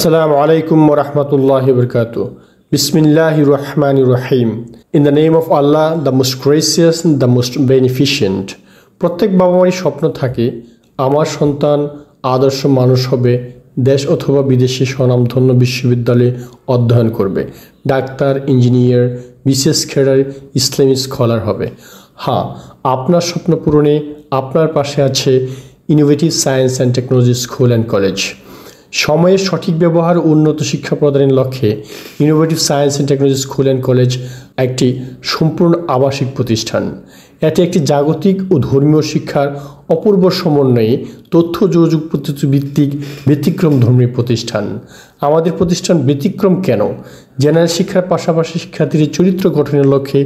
Assalamu alaikum wa rahmatullahi wa barakatuh. Bismillahir Rahmanir Rahim. In the name of Allah, the most gracious, the most beneficent. প্রত্যেক বাবা-মায়ের স্বপ্ন থাকে আমার সন্তান আদর্শ মানুষ হবে, দেশ অথবা বিদেশে স্বনামধন্য বিশ্ববিদ্যালয়ে অধ্যয়ন করবে, ডাক্তার, ইঞ্জিনিয়ার, বিশেষ ক্যাডার, ইসলামী স্কলার হবে। হ্যাঁ, আপনার স্বপ্ন পূরণে আপনার পাশে আছে innovative science and technology school and college. সময়ের সঠিক ব্যবহার ও উন্নত শিক্ষা প্রদানের লক্ষ্যে innovative science and technology school and college একটি সম্পূর্ণ আবাসিক প্রতিষ্ঠান। এটি একটি জাগতিক ও ধর্মীয় শিক্ষার অপূর্ব সমন্বয়ে তথ্য যোগাযোগ পদ্ধতি ভিত্তিক ব্যতিক্রম ধর্মী প্রতিষ্ঠান। আমাদের প্রতিষ্ঠান ব্যতিক্রম কেন? জেনারেল শিক্ষার পাশাপাশি শিক্ষার্থীদের চরিত্র গঠনের লক্ষ্যে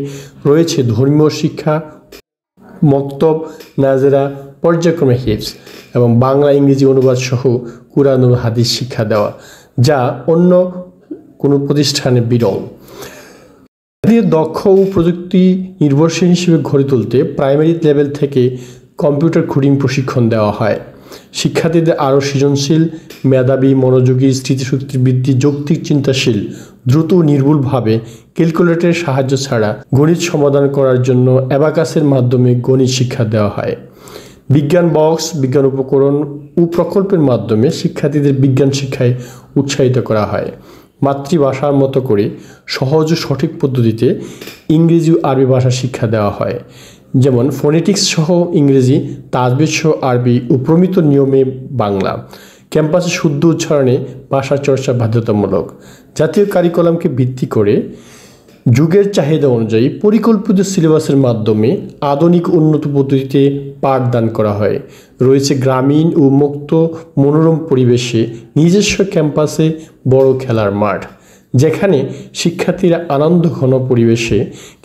রয়েছে ধর্মীয় শিক্ষা, মক্তব, নাজেরা, পর্যায়ক্রমে হিফজ এবং বাংলা ইংরেজি অনুবাদ সহ কুরআন ও হাদিস শিক্ষা দেওয়া, যা অন্য কোনো প্রতিষ্ঠানে বিরল। দক্ষ ও প্রযুক্তি নির্ভরশীল হিসেবে গড়ে তুলতে প্রাইমারি লেভেল থেকে কম্পিউটার কোডিং প্রশিক্ষণ দেওয়া হয়। শিক্ষার্থীদের আরও সৃজনশীল, মেধাবী, মনোযোগী, স্মৃতিশক্তি বৃদ্ধি, যৌক্তিক চিন্তাশীল, দ্রুত ও নির্ভুলভাবে ক্যালকুলেটরের সাহায্য ছাড়া গণিত সমাধান করার জন্য অ্যাবাকাসের মাধ্যমে গণিত শিক্ষা দেওয়া হয়। বিজ্ঞান বক্স, বিজ্ঞান উপকরণ ও প্রকল্পের মাধ্যমে শিক্ষার্থীদের বিজ্ঞান শিক্ষায় উৎসাহিত করা হয়। মাতৃভাষার মতো করে সহজ ও সঠিক পদ্ধতিতে ইংরেজি ও আরবি ভাষা শিক্ষা দেওয়া হয়, যেমন ফোনেটিক্স সহ ইংরেজি, তাজবিদ সহ আরবি ও প্রমিত নিয়মে বাংলা। ক্যাম্পাসে শুদ্ধ উচ্চারণে ভাষা চর্চা বাধ্যতামূলক। জাতীয় কারিকুলামকে ভিত্তি করে যুগের চাহিদা অনুযায়ী পরিকল্পিত সিলেবাসের মাধ্যমে আধুনিক উন্নত পদ্ধতিতে পাঠদান করা হয়। রয়েছে গ্রামীণ ও মুক্ত মনোরম পরিবেশে নিজস্ব ক্যাম্পাসে বড় খেলার মাঠ, যেখানে শিক্ষার্থীরা আনন্দঘন পরিবেশে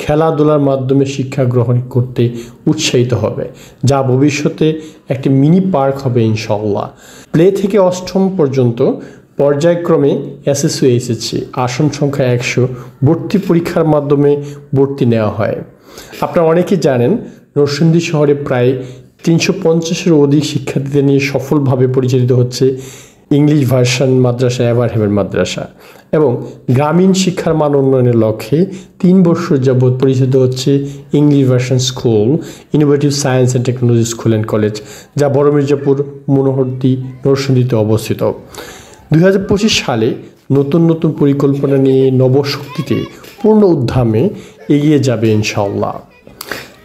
খেলাধুলার মাধ্যমে শিক্ষা গ্রহণ করতে উৎসাহিত হবে, যা ভবিষ্যতে একটি মিনি পার্ক হবে ইনশাআল্লাহ। প্লে থেকে অষ্টম পর্যন্ত পর্যায়ক্রমে এসএসসি ও এইচএসসি, আসন সংখ্যা 100, ভর্তি পরীক্ষার মাধ্যমে ভর্তি নেওয়া হয়। আপনারা অনেকেই জানেন নরসিংদী শহরে প্রায় 350-এর অধিক শিক্ষার্থীদের নিয়ে সফলভাবে পরিচালিত হচ্ছে ইংলিশ ভার্সন মাদ্রাসা এভারহেভেন মাদ্রাসা, এবং গ্রামীণ শিক্ষার মান উন্নয়নের লক্ষ্যে 3 বছর যাবৎ পরিচালিত হচ্ছে English version school, innovative science and technology school and college, যা বড় মির্জাপুর মনোহরদী নরসিংদীতে অবস্থিত। 2025 সালে নতুন নতুন পরিকল্পনা নিয়ে নবশক্তিতে পূর্ণ উদ্যমে এগিয়ে যাবে ইনশাআল্লাহ।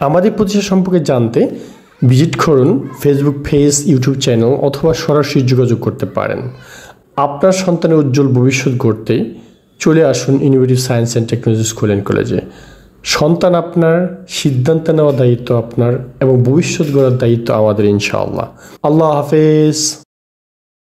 আমাদের প্রতিষ্ঠান সম্পর্কে জানতে ভিজিট করুন ফেসবুক পেজ, ইউটিউব চ্যানেল অথবা সরাসরি যোগাযোগ করতে পারেন। আপনার সন্তানের উজ্জ্বল ভবিষ্যৎ গড়তে চলে আসুন innovative science and technology school and কলেজে। সন্তান আপনার, সিদ্ধান্ত নেওয়ার দায়িত্ব আপনার এবং ভবিষ্যৎ গড়ার দায়িত্ব আমাদের ইনশাআল্লাহ। আল্লাহ হাফেজ।